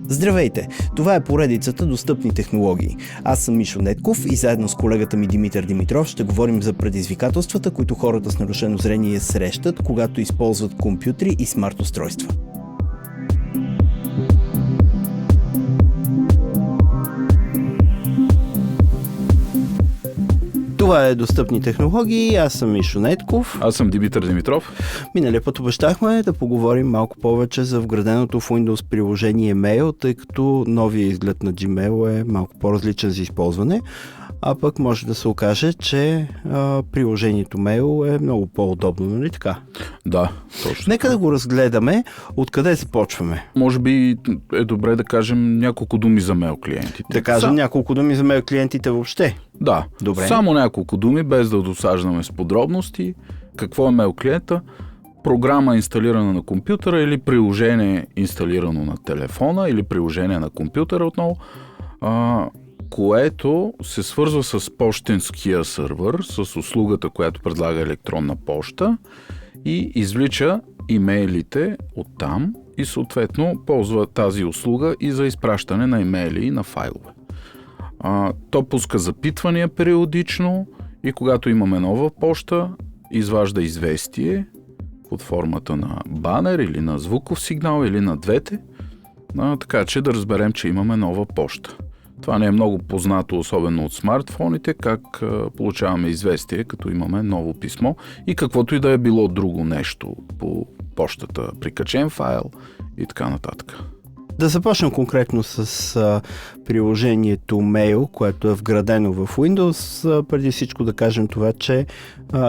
Здравейте! Това е поредицата Достъпни технологии. Аз съм Мишо Нетков и заедно с колегата ми Димитър Димитров ще говорим за предизвикателствата, които хората с нарушено зрение срещат, когато използват компютри и смарт устройства. Това е Достъпни технологии. Аз съм Мишо Нетков. Аз съм Димитър Димитров. Миналия път обещахме да поговорим малко повече за вграденото в Windows приложение Mail, тъй като новия изглед на Gmail е малко по-различен за използване, а пък може да се окаже, че приложението Mail е много по-удобно, нали така? Да, точно. Нека да го разгледаме. Откъде започваме? Може би е добре да кажем няколко думи за Mail клиентите. Да кажем няколко думи за Mail клиентите въобще. Да, добре. Само няколко думи, без да досаждаме с подробности. Какво е Mail клиента? Програма инсталирана на компютъра или приложение инсталирано на телефона или приложение на компютъра отново, което се свързва с пощенския сървър, с услугата, която предлага електронна поща и извлича имейлите оттам и съответно ползва тази услуга и за изпращане на имейли и на файлове. То пуска запитвания периодично и когато имаме нова поща, изважда известие под формата на банер или на звуков сигнал или на двете, така че да разберем, че имаме нова поща. Това не е много познато, особено от смартфоните, как получаваме известие, като имаме ново писмо и каквото и да е било друго нещо по пощата, прикачен файл и така нататък. Да започнем конкретно с приложението Mail, което е вградено в Windows. Преди всичко да кажем това, че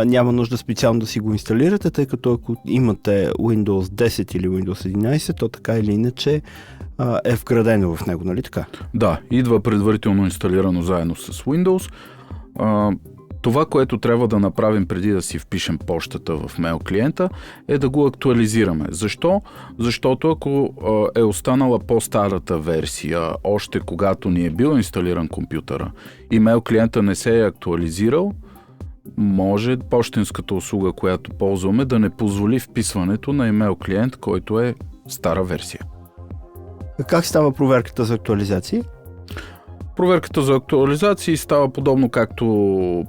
няма нужда специално да си го инсталирате, тъй като ако имате Windows 10 или Windows 11, то така или иначе е вградено в него, нали така? Да, идва предварително инсталирано заедно с Windows. Това, което трябва да направим преди да си впишем пощата в Mail клиента, е да го актуализираме. Защо? Защото ако е останала по-старата версия, още когато ни е бил инсталиран компютъра и Mail клиента не се е актуализирал, може пощенската услуга, която ползваме, да не позволи вписването на имейл клиент, който е стара версия. Как става проверката за актуализации? Проверката за актуализации става подобно както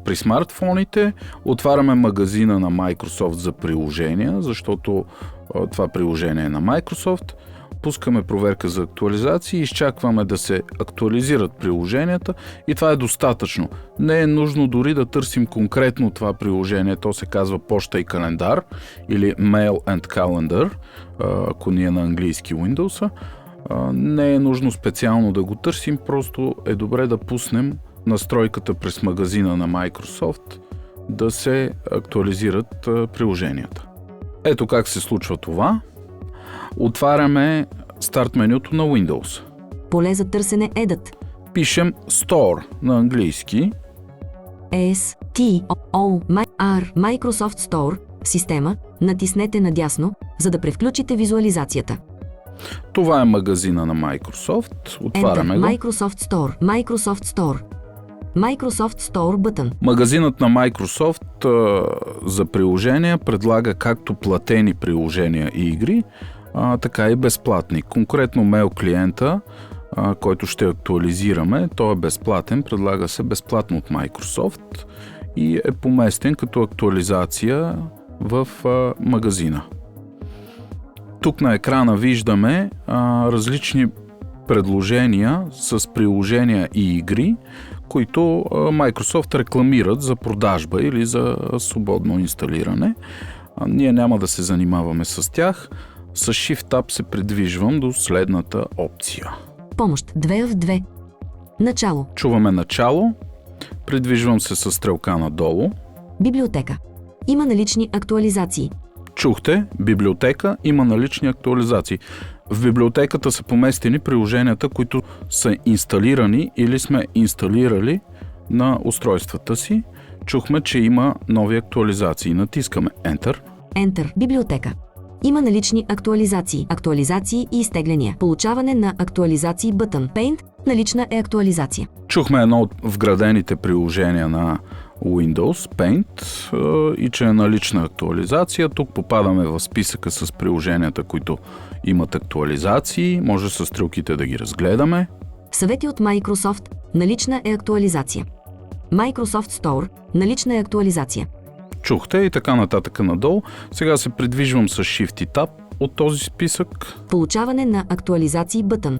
при смартфоните. Отваряме магазина на Microsoft за приложения, защото това приложение е на Microsoft. Пускаме проверка за актуализации, изчакваме да се актуализират приложенията и това е достатъчно. Не е нужно дори да търсим конкретно това приложение. То се казва Поща и календар или Mail and Calendar, ако ни е на английски Windows. Не е нужно специално да го търсим, просто е добре да пуснем настройката през магазина на Microsoft да се актуализират приложенията. Ето как се случва това. Отваряме старт менюто на Windows. Поле за търсене Edit. Пишем Store на английски. S-T-O-R Microsoft Store Система. Натиснете надясно, за да превключите визуализацията. Това е магазина на Microsoft. Отваряме го. Microsoft Store. Microsoft Store. Microsoft Store бътън. Магазинът на Microsoft за приложения предлага както платени приложения и игри, така и безплатни. Конкретно Mail клиента, който ще актуализираме, той е безплатен, предлага се безплатно от Microsoft и е поместен като актуализация в магазина. Тук на екрана виждаме различни предложения с приложения и игри, които Microsoft рекламират за продажба или за свободно инсталиране. Ние няма да се занимаваме с тях. С Shift-Tab се придвижвам до следната опция. Помощ 2 в 2. Начало. Чуваме начало. Придвижвам се с стрелка надолу. Библиотека. Има налични актуализации. Чухте, библиотека, има налични актуализации. В библиотеката са поместени приложенията, които са инсталирани или сме инсталирали на устройствата си. Чухме, че има нови актуализации. Натискаме Enter. Enter. Библиотека. Има налични актуализации. Актуализации и изтегляния. Получаване на актуализации бътън. Paint. Налична е актуализация. Чухме едно от вградените приложения на Windows Paint и че е налична актуализация. Тук попадаме в списъка с приложенията, които имат актуализации. Може с стрелките да ги разгледаме. Съвети от Microsoft. Налична е актуализация. Microsoft Store. Налична е актуализация. Чухте и така нататък надолу. Сега се придвижвам с Shift и Tab от този списък. Получаване на актуализации бътън.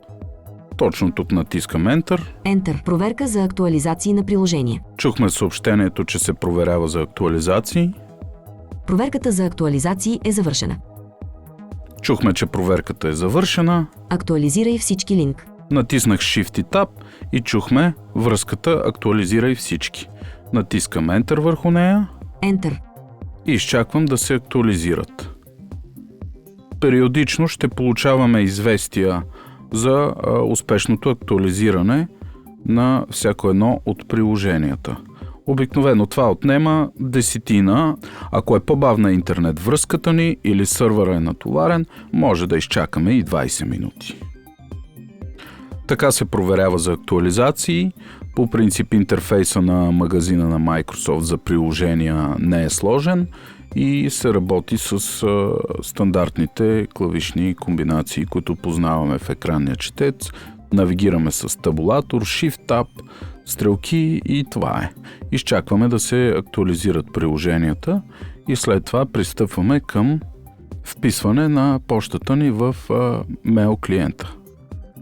Точно тук натискам Enter. Enter. Проверка за актуализации на приложение. Чухме съобщението, че се проверява за актуализации. Проверката за актуализации е завършена. Чухме, че проверката е завършена. Актуализирай всички линк. Натиснах Shift и Tab и чухме връзката актуализирай всички. Натискам Enter върху нея. Enter. И изчаквам да се актуализират. Периодично ще получаваме известия за успешното актуализиране на всяко едно от приложенията. Обикновено това отнема 10. Ако е по-бавна интернет връзката ни или сървъра е натоварен, може да изчакаме и 20 минути. Така се проверява за актуализации. По принцип интерфейса на магазина на Microsoft за приложения не е сложен и се работи с стандартните клавишни комбинации, които познаваме в екранния четец. Навигираме с табулатор, Shift-Tab, стрелки и това е. Изчакваме да се актуализират приложенията и след това пристъпваме към вписване на почтата ни в мейл клиента.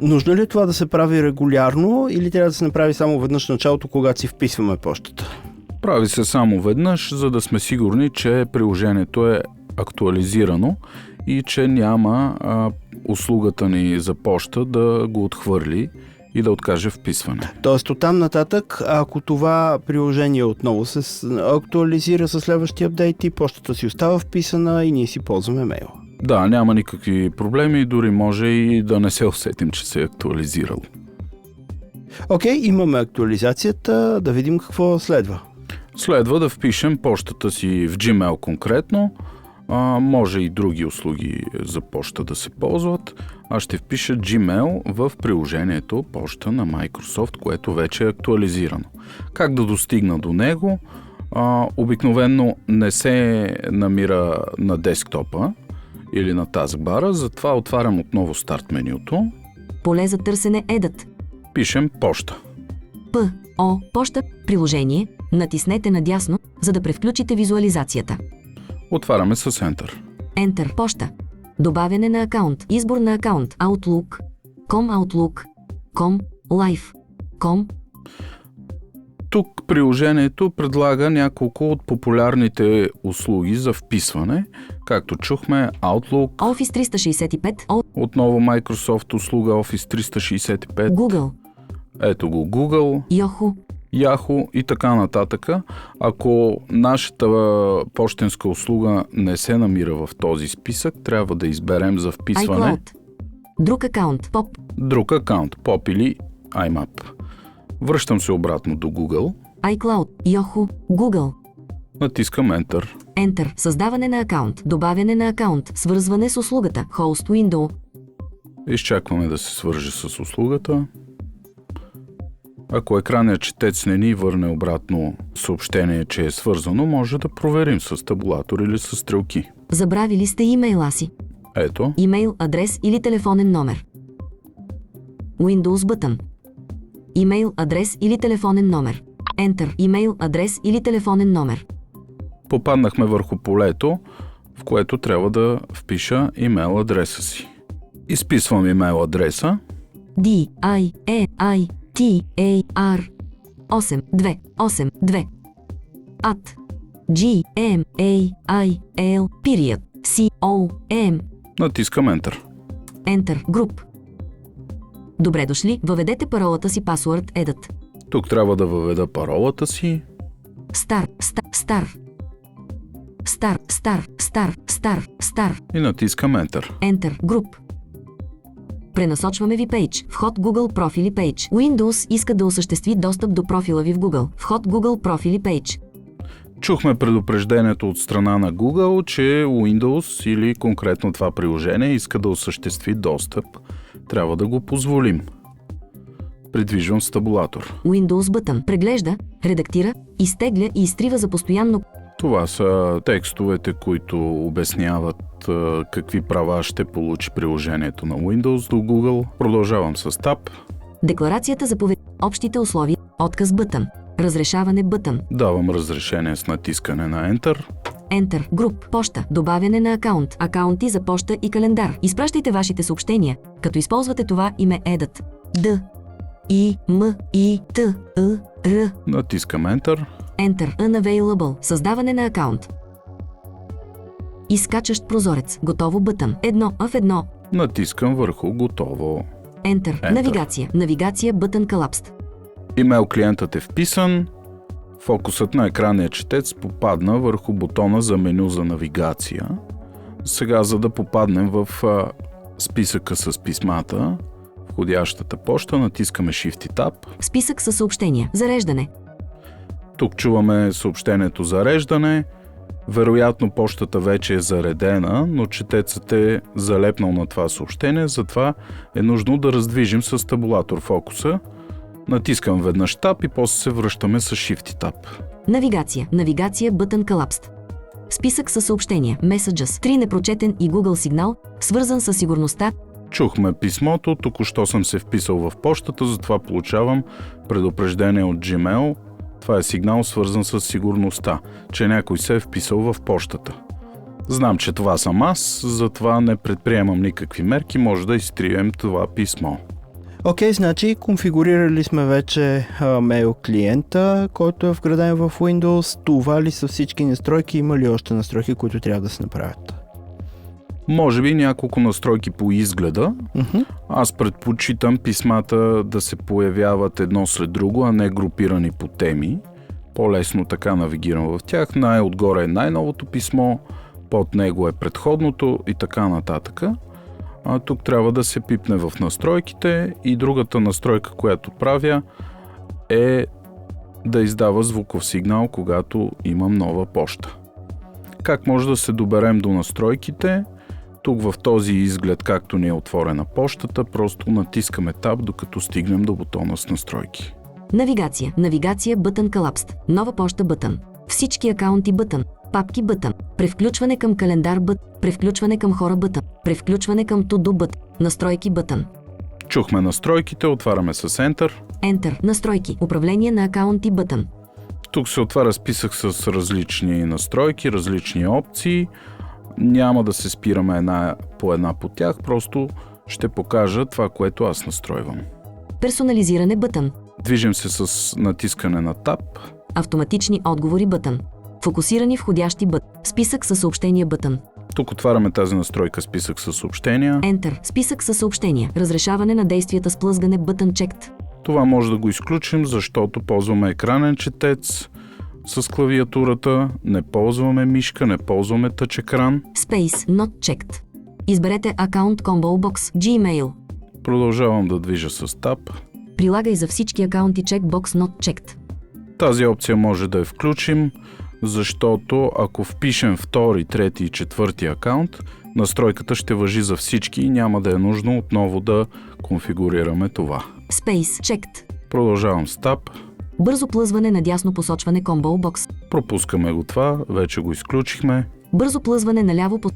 Нужно ли е това да се прави регулярно или трябва да се направи само веднъж в началото, когато си вписваме почтата? Прави се само веднъж, за да сме сигурни, че приложението е актуализирано и че няма услугата ни за почта да го отхвърли и да откаже вписване. Тоест оттам нататък, ако това приложение отново се актуализира със следващия апдейт и почтата си остава вписана и ние си ползваме мейла. Да, няма никакви проблеми, дори може и да не се усетим, че се е актуализирало. Окей, имаме актуализацията, да видим какво следва. Следва да впишем почтата си в Gmail конкретно. Може и други услуги за почта да се ползват. Аз ще впиша Gmail в приложението почта на Microsoft, което вече е актуализирано. Как да достигна до него? Обикновено не се намира на десктопа или на таскбара, затова отварям отново старт менюто. Поле за търсене Edit. Пишем почта. Почта. Приложение. Натиснете надясно, за да превключите визуализацията. Отваряме с Enter. Enter. Почта. Добавяне на акаунт. Избор на акаунт. Outlook. Outlook. Live. Тук приложението предлага няколко от популярните услуги за вписване, както чухме Outlook, Office 365, отново Microsoft услуга Office 365, Google, ето го Google, Yahoo и така нататък. Ако нашата пощенска услуга не се намира в този списък, трябва да изберем за вписване iCloud, друг акаунт, Pop или IMAP. Връщам се обратно до Google. iCloud, Yahoo, Google. Натискам Enter. Enter. Създаване на акаунт. Добавяне на акаунт. Свързване с услугата. Host Window. Изчакваме да се свърже с услугата. Ако екранният четец не ни върне обратно съобщение, че е свързано, може да проверим с табулатор или с стрелки. Забравили сте имейла си. Ето. Имейл, адрес или телефонен номер. Windows бътън. Имейл, адрес или телефонен номер. Enter. Имейл, адрес или телефонен номер. Попаднахме върху полето, в което трябва да впиша имейл адреса си. Изписвам имейл адреса. DIAITAR8282 @gmail.com. Натискам Enter. Enter. Group. Добре дошли, въведете паролата си password edit. Тук трябва да въведа паролата си. Star. И натискам Enter. Enter. Group. Пренасочваме ви пейдж. Вход Google профили пейдж. Windows иска да осъществи достъп до профила ви в Google. Вход Google профили пейдж. Чухме предупреждението от страна на Google, че Windows или конкретно това приложение иска да осъществи достъп. Трябва да го позволим. Придвижвам с табулатор. Windows бътън. Преглежда, редактира, изтегля и изтрива за постоянно. Това са текстовете, които обясняват какви права ще получи приложението на Windows до Google. Продължавам с Tab. Декларацията за общите условия. Отказ бътън. Разрешаване бътън. Давам разрешение с натискане на Enter. Enter. Груп. Поща. Добавяне на акаунт. Акаунти за поща и календар. Изпращайте вашите съобщения, като използвате това име EDIT. Д. И. М. И. Т. Р. Натискам Enter. Enter. Unavailable. Създаване на акаунт. Изкачащ прозорец. Готово бътън. 1 в 1. Натискам върху Готово. Enter. Навигация. Навигация бътън Collapsed. Имейл клиентът е вписан. Фокусът на екранния четец попадна върху бутона за меню за навигация. Сега, за да попаднем в списъка с писмата, входящата поща, натискаме Shift и Tab. Списък със съобщения. Зареждане. Тук чуваме съобщението зареждане. Вероятно пощата вече е заредена, но четецът е залепнал на това съобщение, затова е нужно да раздвижим с табулатор фокуса. Натискам веднъж Tab и после се връщаме с Shift и Tab. Навигация. Навигация бътън Collapsed. Списък със съобщения. Messages. 3 непрочетен и Google сигнал, свързан със сигурността. Чухме писмото, току-що съм се вписал в пощата, затова получавам предупреждение от Gmail. Това е сигнал, свързан с сигурността, че някой се е вписал в пощата. Знам, че това съм аз, затова не предприемам никакви мерки, може да изтрием това писмо. Окей, значи конфигурирали сме вече мейл клиента, който е вграден в Windows. Това ли са всички настройки? Има ли още настройки, които трябва да се направят? Може би няколко настройки по изгледа. Аз предпочитам писмата да се появяват едно след друго, а не групирани по теми. По-лесно така навигирам в тях. Най-отгоре е най-новото писмо, под него е предходното и така нататък. А тук трябва да се пипне в настройките и другата настройка, която правя, е да издава звуков сигнал, когато имам нова поща. Как може да се доберем до настройките? Тук в този изглед, както ни е отворена пощата, просто натискаме Tab, докато стигнем до бутона с настройки. Навигация. Навигация бътън Collapsed. Нова поща бътън. Всички акаунти бътън. Папки бътън. Превключване към календар бътън. Превключване към хора бътън. Превключване към To-Do бътън. Настройки бътън. Чухме настройките, отваряме с Enter. Enter. Настройки. Управление на акаунти бътън. Тук се отваря списък с различни настройки, различни опции. Няма да се спираме една по тях, просто ще покажа това, което аз настройвам. Персонализиране бътън. Движим се с натискане на Tab. Автоматични отговори бътън. Фокусирани входящи бътън. Списък със съобщения бътън. Тук отваряме тази настройка списък със съобщения. Enter. Списък със съобщения. Разрешаване на действията с плъзгане бътън Checked. Това може да го изключим, защото ползваме екранен четец с клавиатурата, не ползваме мишка, не ползваме тъч екран. Space Not Checked. Изберете Account Combo Box Gmail. Продължавам да движа с Tab. Прилагай за всички акаунти Checkbox Not Checked. Тази опция може да я включим, защото ако впишем втори, трети и четвърти акаунт, настройката ще важи за всички и няма да е нужно отново да конфигурираме това. Space Checked. Продължавам с Tab. Бързо плъзване на дясно посочване Combo Box. Пропускаме го това, вече го изключихме. Бързо плъзване наляво по...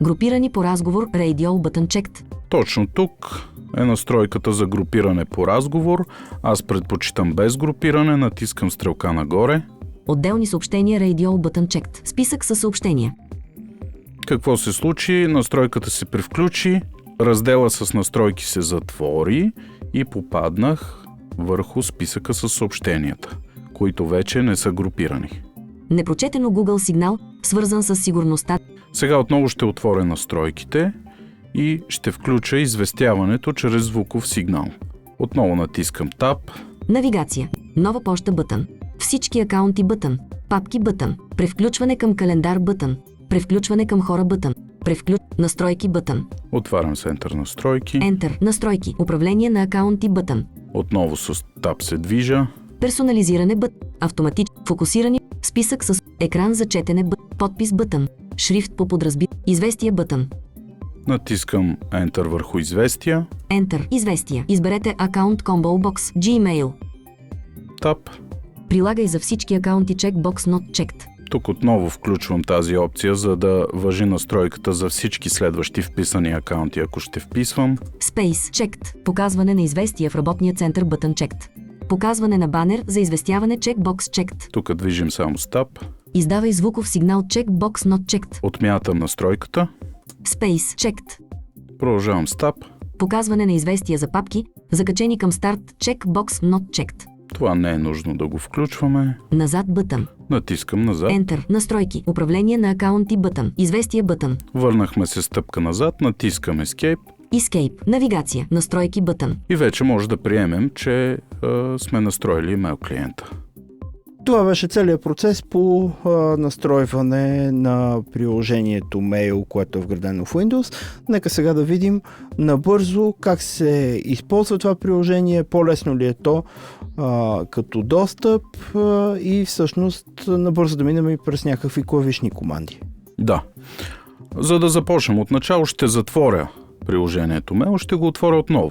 Групирани по разговор Radio Button Checked. Точно тук е настройката за групиране по разговор. Аз предпочитам без групиране, натискам стрелка нагоре. Отделни съобщения Radio Button Checked. Списък със съобщения. Какво се случи? Настройката се превключи, раздела с настройки се затвори и попаднах върху списъка с съобщенията, които вече не са групирани. Непрочетено Google сигнал, свързан с сигурността. Сега отново ще отворя настройките и ще включа известяването чрез звуков сигнал. Отново натискам Tab. Навигация. Нова поща бътън. Всички акаунти бътън. Папки бътън. Превключване към календар бътън. Превключване към хора бътън. Настройки бътън. Отварям с Enter настройки. Enter. Настройки. Управление на акаунти бътън. Отново с Tab се движа. Персонализиране бътън. Автоматично. Фокусиране. Списък с екран за четене бътън. Подпис бътън. Шрифт по подразби. Известия бътън. Натискам Enter върху известия. Enter. Известия. Изберете акаунт Combo Box. Gmail. Тап. Прилагай за всички акаунти Checkbox Not Checked. Тук отново включвам тази опция, за да важи настройката за всички следващи вписани акаунти, ако ще вписвам. Space Checked. Показване на известия в работния център Button Checked. Показване на банер за известяване Checkbox Checked. Тук движим само с тап. Издавай звуков сигнал Checkbox Not Checked. Отмятам настройката. Space Checked. Продължавам с тап. Показване на известия за папки, закачени към старт Checkbox Not Checked. Това не е нужно да го включваме. Назад Button. Натискам назад. Enter. Настройки. Управление на акаунти Button. Известия Button. Върнахме се стъпка назад, натискам Escape. Escape. Навигация. Настройки Button. И вече може да приемем, че сме настроили имейл клиента. Това беше целият процес по настройване на приложението Mail, което е вградено в Windows. Нека сега да видим набързо как се използва това приложение, по-лесно ли е то като достъп и всъщност набързо да минем и през някакви клавишни команди. Да. За да започнем от начало, ще затворя приложението Mail, ще го отворя отново.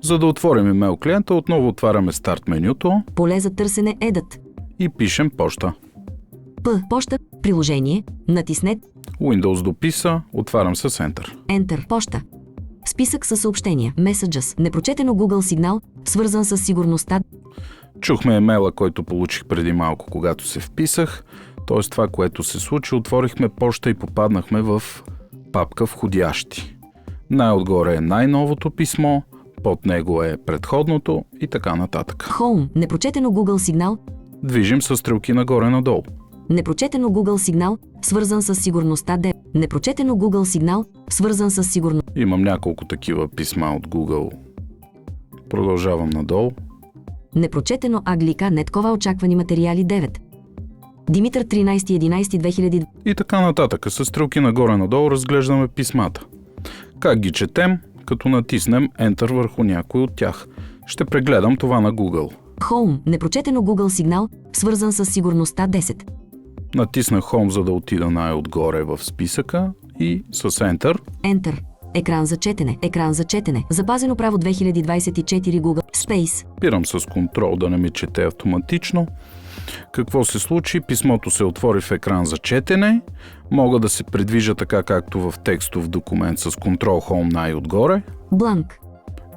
За да отворим имейл клиента, отново отваряме старт менюто. Поле за търсене Edit. И пишем поща. Поща. Приложение. Натиснете Windows дописа, отварям с Enter. Enter. Поща. Списък със съобщения. Messages. Непрочетено Google сигнал, свързан с сигурността. Чухме имейла, който получих преди малко, когато се вписах. Т.е. това, което се случи, отворихме поща и попаднахме в папка входящи. Най-отгоре е най-новото писмо, под него е предходното и така нататък. Home. Непрочетено Google сигнал. Движим със стрелки нагоре-надолу. Непрочетено Google сигнал, свързан с сигурността. Непрочетено Google сигнал, свързан с сигурността. Имам няколко такива писма от Google. Продължавам надолу. Непрочетено Аглика Неткова очаквани материали 9. Димитър 13.11.2000. И така нататък. С стрелки нагоре-надолу разглеждаме писмата. Как ги четем? Като натиснем Enter върху някой от тях. Ще прегледам това на Google. Home. Непрочетено Google сигнал, свързан с сигурността 10. Натиснах Home, за да отида най-отгоре в списъка и с Enter. Enter. Екран за четене. Екран за четене. Запазено право 2024 Google. Space. Спирам с контрол да не ми чете автоматично. Какво се случи? Писмото се отвори в екран за четене. Мога да се придвижа така, както в текстов документ с Ctrl Home най-отгоре. Бланк.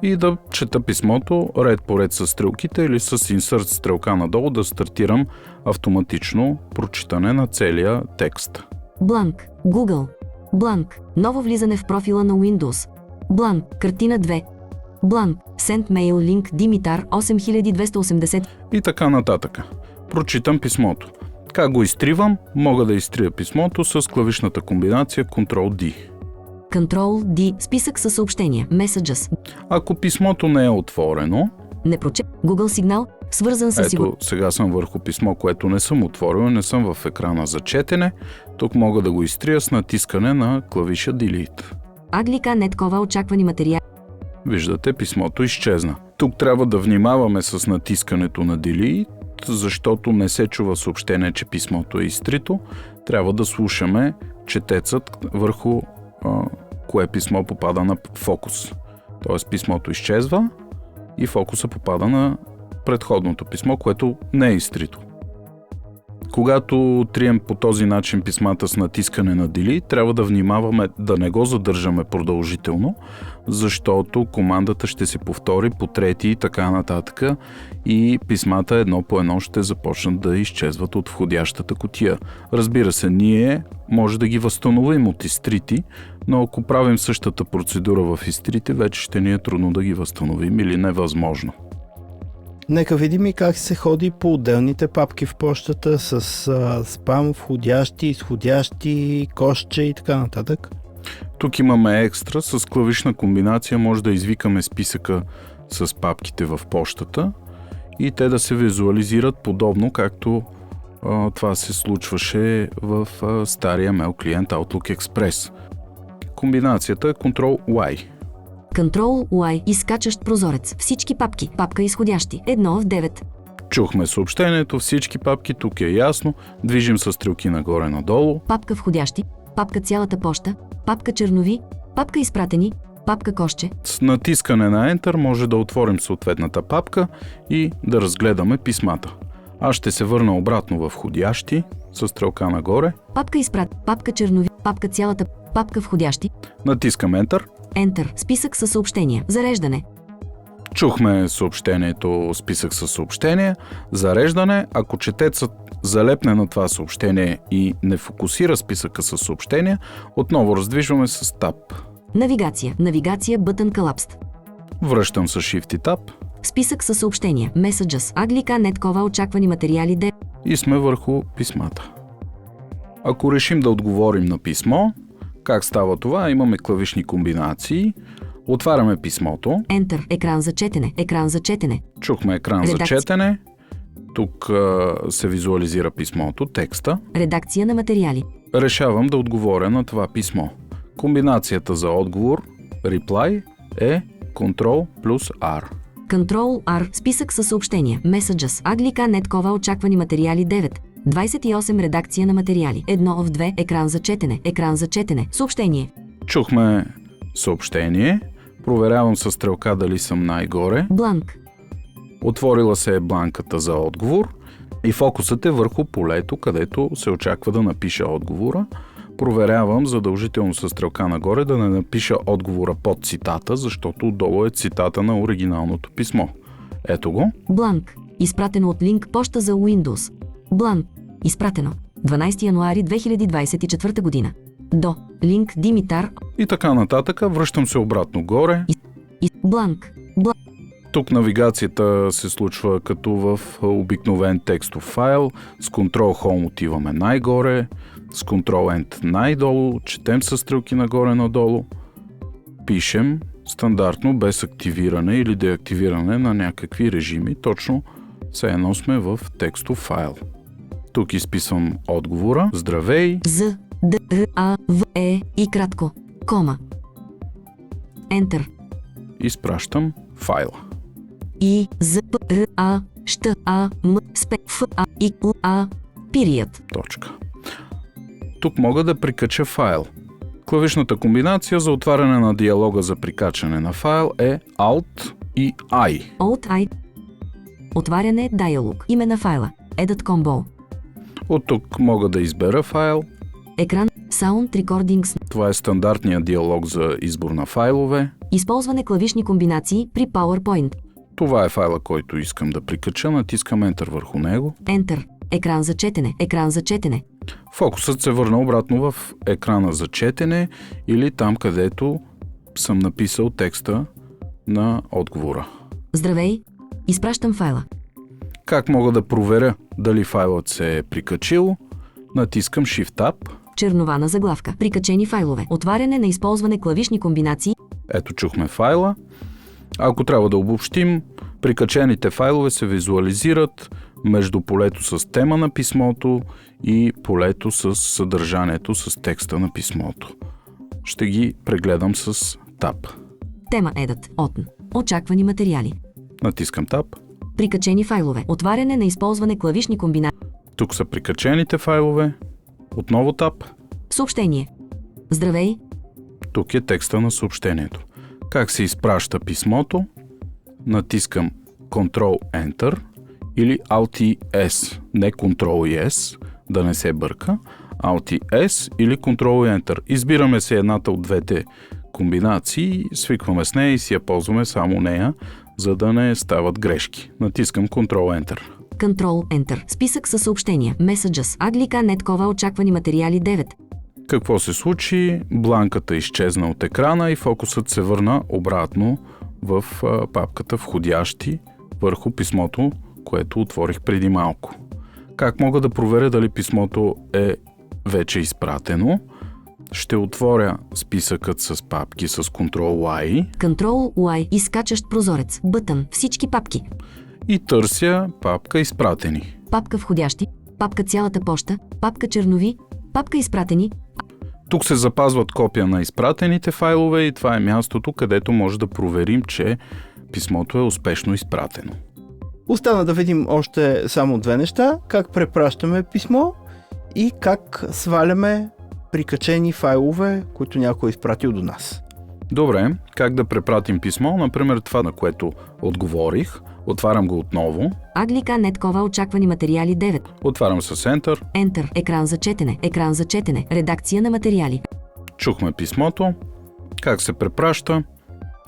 И да чета писмото ред по ред с стрелките или с Insert стрелка надолу да стартирам автоматично прочитане на целия текст. Бланк. Google. Бланк. Ново влизане в профила на Windows. Бланк. Картина 2. Бланк. Send mail link Димитър 8280. И така нататък. Прочитам писмото. Как го изтривам? Мога да изтрия писмото с клавишната комбинация Ctrl-D. Ctrl-D. Списък със съобщения. Messages. Ако писмото не е отворено, Google сигнал, свързан с ето сега съм върху писмо, което не съм отворил, не съм в екрана за четене. Тук мога да го изтрия с натискане на клавиша Delete. Аглика Неткова очаквани материали. Виждате, писмото изчезна. Тук трябва да внимаваме с натискането на Delete, защото не се чува съобщение, че писмото е изтрито. Трябва да слушаме четецът върху кое писмо попада на фокус. Тоест писмото изчезва и фокуса попада на предходното писмо, което не е изтрито. Когато трием по този начин писмата с натискане на Delete, трябва да внимаваме да не го задържаме продължително, защото командата ще се повтори по трети и така нататък и писмата едно по едно ще започнат да изчезват от входящата кутия. Разбира се, ние може да ги възстановим от изтрити, но ако правим същата процедура в изтрити, вече ще ни е трудно да ги възстановим или невъзможно. Нека видим и как се ходи по отделните папки в почтата с спам, входящи, изходящи, кошче и така нататък. Тук имаме екстра, с клавишна комбинация може да извикаме списъка с папките в почтата и те да се визуализират подобно, както това се случваше в стария мейл клиент Outlook Express. Комбинацията е Ctrl-Y. Ctrl-Y, изкачащ прозорец. Всички папки. Папка изходящи. 1 в 9. Чухме съобщението, всички папки, тук е ясно. Движим с стрелки нагоре-надолу. Папка входящи. папка цялата поща, папка чернови, папка изпратени, папка кошче. С натискане на Enter може да отворим съответната папка и да разгледаме писмата. Аз ще се върна обратно в входящи, с стрелка нагоре. Папка папка чернови, папка цялата, папка входящи. Натискам Enter. Enter. Списък със съобщения. Зареждане. Чухме съобщението списък със съобщения. Зареждане. Ако четецът залепне на това съобщение и не фокусира списъка със съобщения, отново раздвижваме с Tab. Навигация. Навигация Button Collapsed. Връщам с Shift и Tab. Списък със съобщения. Messages. Аглика Неткова очаквани материали Д. И сме върху писмата. Ако решим да отговорим на писмо, как става това? Имаме клавишни комбинации. Отваряме писмото. Enter. Екран за четене. Екран за четене. Чухме екран за четене. Тук се визуализира писмото, текста. Редакция на материали. Решавам да отговоря на това писмо. Комбинацията за отговор, reply, е Ctrl плюс R. Ctrl R. Списък със съобщения. Messages. Аглика Неткова очаквани материали 9. 28 редакция на материали. 1 в 2. Екран за четене. Екран за четене. Съобщение. Чухме съобщение. Проверявам със стрелка дали съм най-горе. Бланк. Отворила се е бланката за отговор и фокусът е върху полето, където се очаква да напиша отговора. Проверявам задължително със стрелка нагоре да не напиша отговора под цитата, защото отдолу е цитата на оригиналното писмо. Ето го. Бланк. Изпратено от линк поща за Windows. Бланк. Изпратено. 12 януари 2024 година. До. Линк Димитар. И така нататък. Връщам се обратно горе. Бланк. Тук навигацията се случва като в обикновен текстов файл. С Ctrl Home отиваме най-горе. С Ctrl End най-долу. Четем със стрелки нагоре-надолу. Пишем стандартно, без активиране или деактивиране на някакви режими. Точно все едно сме в текстов файл. Тук изписвам отговора. Здравей. З, Д, Р, А, В, Е и кратко. Кома. Enter. Изпращам файла. И, З, П, Р, А, Щ, А, М, Сп, Ф, А, И, Л, А, пирият. Точка. Тук мога да прикача файл. Клавишната комбинация за отваряне на диалога за прикачане на файл е Alt и I. Alt-I. Отваряне диалог. Име на файла. Edit Combo. От тук мога да избера файл. Екран. Sound Recordings. Това е стандартният диалог за избор на файлове. Използване клавишни комбинации при PowerPoint. Това е файла, който искам да прикача. Натискам Enter върху него. Enter. Екран за четене. Екран за четене. Фокусът се върна обратно в екрана за четене или там, където съм написал текста на отговора. Здравей. Изпращам файла. Как мога да проверя дали файлът се е прикачил? Натискам Shift-Tab. Чернова на заглавка. Прикачени файлове. Отваряне на използване клавишни комбинации. Ето чухме файла. Ако трябва да обобщим, прикачените файлове се визуализират между полето с тема на писмото и полето с съдържанието с текста на писмото. Ще ги прегледам с Tab. Тема Edit. Отн. Очаквани материали. Натискам Tab. Прикачени файлове. Отваряне на използване клавишни комбинации. Тук са прикачените файлове. Отново Tab. Съобщение. Здравей. Тук е текста на съобщението. Как се изпраща писмото? Натискам Ctrl-Enter или Alt-S, не Ctrl-S, да не се бърка, Alt-S или Ctrl-Enter. Избираме се едната от двете комбинации, свикваме с нея и си я ползваме само нея, за да не стават грешки. Натискам Ctrl-Enter. Ctrl-Enter. Списък със съобщения. Messages. Аглика Неткова очаквани материали 9. Какво се случи? Бланката изчезна от екрана и фокусът се върна обратно в папката входящи върху писмото, което отворих преди малко. Как мога да проверя дали писмото е вече изпратено? Ще отворя списъкът с папки с Ctrl-Y. Ctrl-Y. Изкачащ прозорец. Бътън. Всички папки. И търся папка изпратени. Папка входящи. Папка цялата поща. Папка чернови. Папка изпратени. Тук се запазват копия на изпратените файлове и това е мястото, където може да проверим, че писмото е успешно изпратено. Остана да видим още само две неща. Как препращаме писмо и как сваляме прикачени файлове, които някой е изпратил до нас. Добре, как да препратим писмо? Например, това, на което отговорих. Отварям го отново. Аглика Неткова очаквани материали 9. Отварям с Enter. Enter. Екран за четене. Редакция на материали. Чухме писмото. Как се препраща?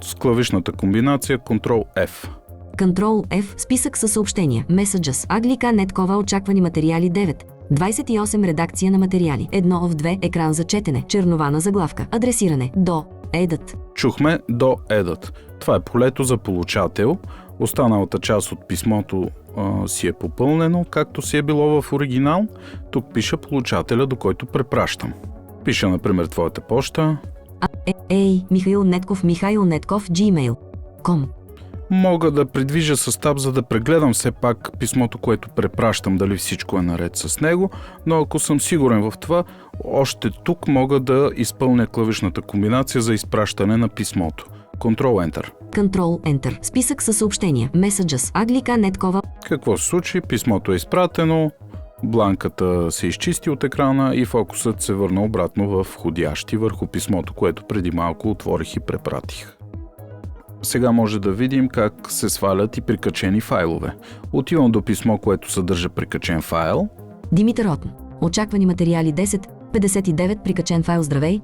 С клавишната комбинация Ctrl-F. Ctrl F. Списък със съобщения. Messages. Аглика Неткова очаквани материали 9. 28 редакция на материали. 1 в 2 екран за четене. Чернована заглавка. Адресиране. До. Edit. Чухме до Edit. Това е полето за получател. Останалата част от писмото си е попълнено, както си е било в оригинал. Тук пиша получателя, до който препращам. Пиша, например, твоята поща. Михаил Нетков, gmail.com. Мога да придвижа с таб, за да прегледам все пак писмото, което препращам, дали всичко е наред с него, но ако съм сигурен в това, още тук мога да изпълня клавишната комбинация за изпращане на писмото. Ctrl-Enter. Ctrl-Enter. Списък със съобщения. Messages. Аглика Неткова. Какво се случи? Писмото е изпратено, бланката се изчисти от екрана и фокусът се върна обратно в входящи върху писмото, което преди малко отворих и препратих. Сега може да видим как се свалят и прикачени файлове. Отивам до писмо, което съдържа прикачен файл. Димитър Отн. Очаквани материали 10. 59 прикачен файл. Здравей.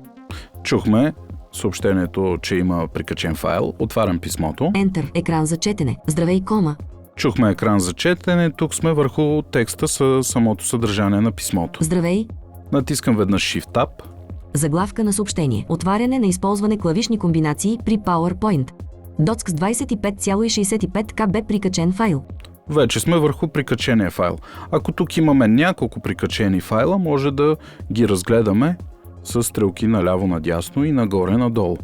Чухме съобщението, че има прикачен файл. Отварям писмото. Enter. Екран за четене. Здравей, кома. Чухме екран за четене. Тук сме върху текста с самото съдържание на писмото. Здравей. Натискам веднъж Shift-Tab. Заглавка на съобщение. Отваряне на използване клавишни комбинации при PowerPoint. Docs 25,65 KB прикачен файл. Вече сме върху прикачения файл. Ако тук имаме няколко прикачени файла, може да ги разгледаме с стрелки наляво-надясно и нагоре-надолу.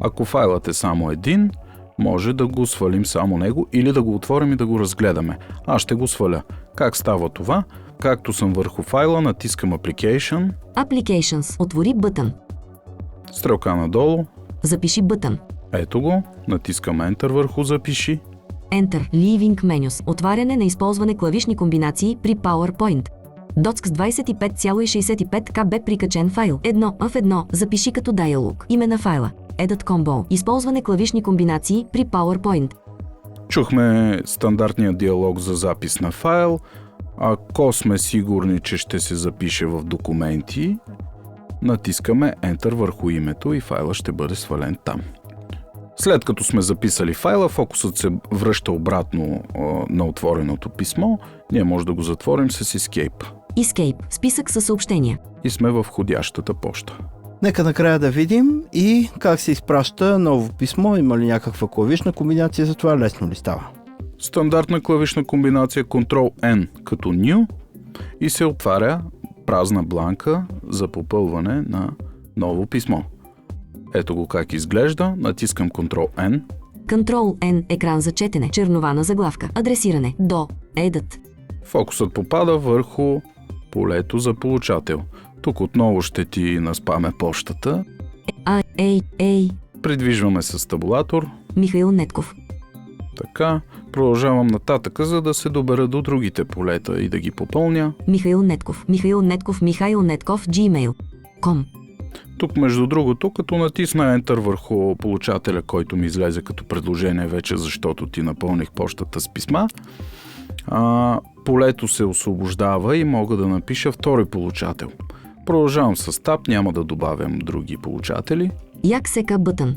Ако файлът е само един, може да го свалим само него или да го отворим и да го разгледаме. Аз ще го сваля. Как става това? Както съм върху файла, натискам Application. Applications. Отвори бътън. Стрелка надолу. Запиши бътън. Ето го. Натискам Enter върху Запиши. Enter. Leaving Menus. Отваряне на използване клавишни комбинации при PowerPoint. Docs 25,65 KB прикачен файл. 1 в 1. Запиши като диалог. Име на файла. Edit Combo. Използване клавишни комбинации при PowerPoint. Чухме стандартния диалог за запис на файл. Ако сме сигурни, че ще се запише в документи, натискаме Enter върху името и файла ще бъде свален там. След като сме записали файла, фокусът се връща обратно на отвореното писмо. Ние може да го затворим с Escape. Escape. Списък със съобщения. И сме в входящата поща. Нека накрая да видим и как се изпраща ново писмо. Има ли някаква клавишна комбинация за това? Лесно ли става? Стандартна клавишна комбинация Ctrl-N като New и се отваря празна бланка за попълване на ново писмо. Ето го как изглежда. Натискам Ctrl-N. Ctrl-N. Екран за четене. Чернована заглавка. Адресиране. До. Edit. Фокусът попада върху полето за получател. Тук отново ще ти наспаме пощата. Придвижваме с табулатор. Михаил Нетков. Така. Продължавам нататъка, за да се добера до другите полета и да ги попълня. Михаил Нетков. gmail.com. Тук, между другото, като натисна Enter върху получателя, който ми излезе като предложение вече, защото ти напълних пощата с писма, полето се освобождава и мога да напиша втори получател. Продължавам с Tab, няма да добавям други получатели. Яксека бътън.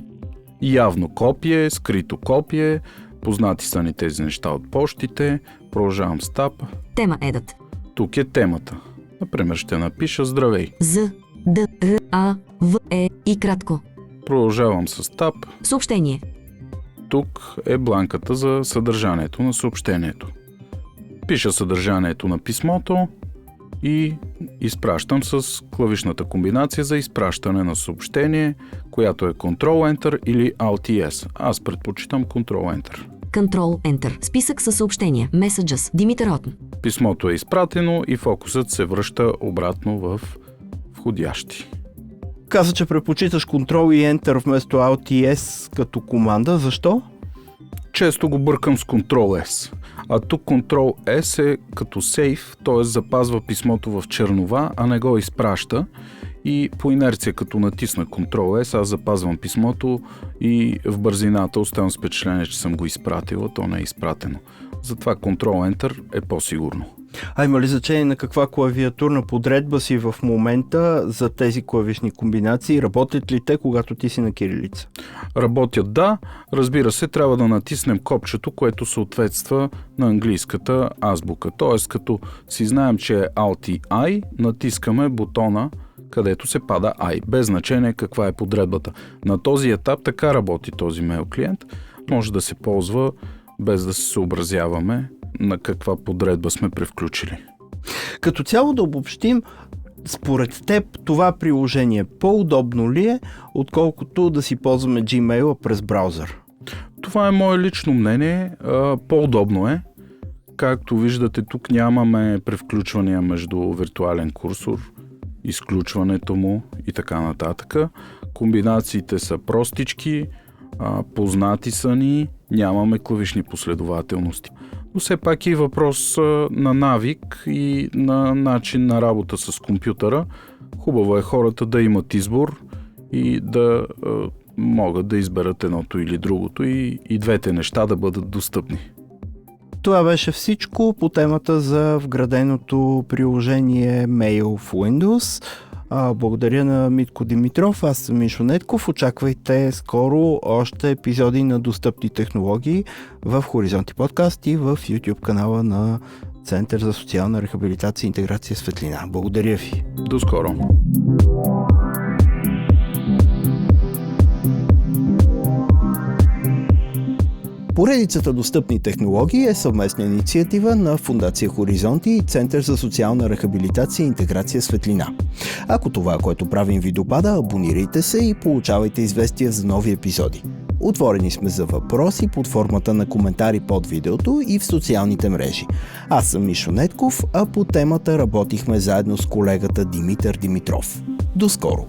Явно копие, скрито копие, познати са ни тези неща от пощите. Продължавам с Tab. Тема Edit. Тук е темата. Например, ще напиша Здравей. З, Д, Р, А, В, Е и кратко. Продължавам с Tab. Съобщение. Тук е бланката за съдържанието на съобщението. Пиша съдържанието на писмото и изпращам с клавишната комбинация за изпращане на съобщение, която е Ctrl-Enter или Alt-S. Аз предпочитам Ctrl-Enter. Ctrl-Enter. Списък със съобщения. Messages. Димитър Отн. Писмото е изпратено и фокусът се връща обратно в входящи. Каза, че предпочиташ Ctrl и Enter вместо Alt и S като команда. Защо? Често го бъркам с Ctrl-S. А тук Ctrl-S е като сейф, т.е. запазва писмото в чернова, а не го изпраща. и по инерция, като натисна Ctrl-S, аз запазвам писмото и в бързината оставам с впечатление, че съм го изпратила, то не е изпратено. Затова Ctrl-Enter е по-сигурно. А има ли значение на каква клавиатурна подредба си в момента за тези клавишни комбинации? Работят ли те, когато ти си на кирилица? Работят, да. Разбира се, трябва да натиснем копчето, което съответства на английската азбука. Тоест, като си знаем, че е Alt и I, натискаме бутона, където се пада I, без значение каква е подредбата. На този етап така работи този мейл клиент. Може да се ползва без да се съобразяваме на каква подредба сме превключили. Като цяло да обобщим, според теб това приложение по-удобно ли е, отколкото да си ползваме Gmail през браузър? Това е мое лично мнение. По-удобно е. Както виждате, тук нямаме превключвания между виртуален курсор, изключването му и така нататък. Комбинациите са простички, познати са ни, нямаме клавишни последователности. Но все пак е въпрос на навик и на начин на работа с компютъра. Хубаво е хората да имат избор и да могат да изберат едното или другото и двете неща да бъдат достъпни. Това беше всичко по темата за вграденото приложение Mail в Windows. Благодаря на Митко Димитров, аз съм Мишо Нетков. Очаквайте скоро още епизоди на достъпни технологии в Хоризонти подкаст и в YouTube канала на Център за социална рехабилитация и интеграция Светлина. Благодаря ви. До скоро. Поредицата достъпни технологии е съвместна инициатива на Фондация Хоризонти и Център за социална рехабилитация и интеграция Светлина. Ако това, което правим, ви допада, абонирайте се и получавайте известия за нови епизоди. Отворени сме за въпроси под формата на коментари под видеото и в социалните мрежи. Аз съм Мишо Нетков, а по темата работихме заедно с колегата Димитър Димитров. До скоро!